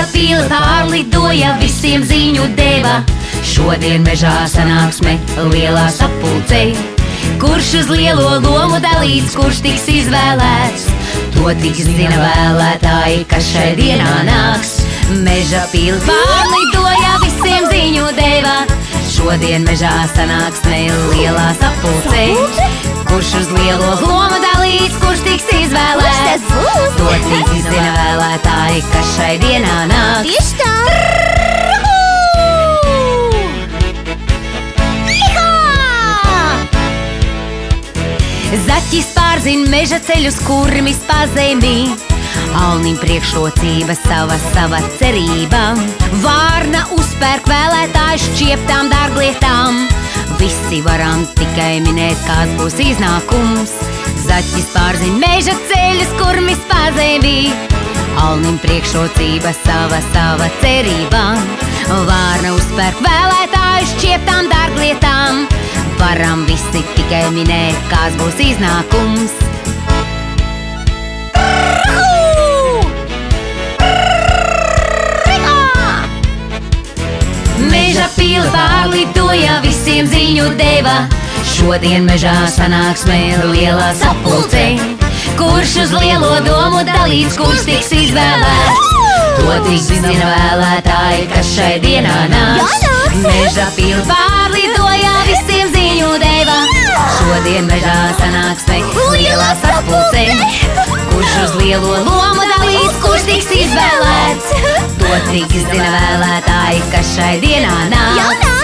Meža pili pārlidoja, visiem ziņu deva. Šodien mežā sanāksme lielā sapulcē. Kurš uz lielo lomu dalīts, kurš tiks izvēlēts, to tiks zina vēlētāji, kas šai dienā nāks. Meža pili pārlidoja, visiem ziņu deva. Šodien mežā sanāksme lielā sapulcē. Kurš uz lielo lomu dalīts, kurš tiks izvēlēts, to tiks zina vēlētāji, kas šai dienā nāks. Tieši tā! Zaķis pārzina meža ceļus, kurmis pa zemi. Alnim priekšrocība sava cerība. Vārna uzpērk vēlētāju šķieptām dārglietām. Visi varam tikai minēt, kāds būs iznākums. Zaķis pārzina meža ceļus, kurmis pa zemi. Alnim priekšrocība sava cerība. Vārna uzpērk vēlētāju šķieptām dārglietām. Varam visi tikai minēt, kāds būs iznākums. Meža pili pārlidoja, visiem ziņu deva. Šodien mežā sanāksme lielā sapulcē. Kurš uz lielo domu dalīts, kurš tiks izvēlēts, to tiks zina vēlētāji, kas šai dienā nāks. Meža pili pārlidoja, visiem ziņu deva. Šodien mežā sanāksme lielā sapulcē. Kurš uz lielo lomu dalīts, kurš tiks izvēlēts, to tiks zina vēlētāji, kas šai dienā nāks.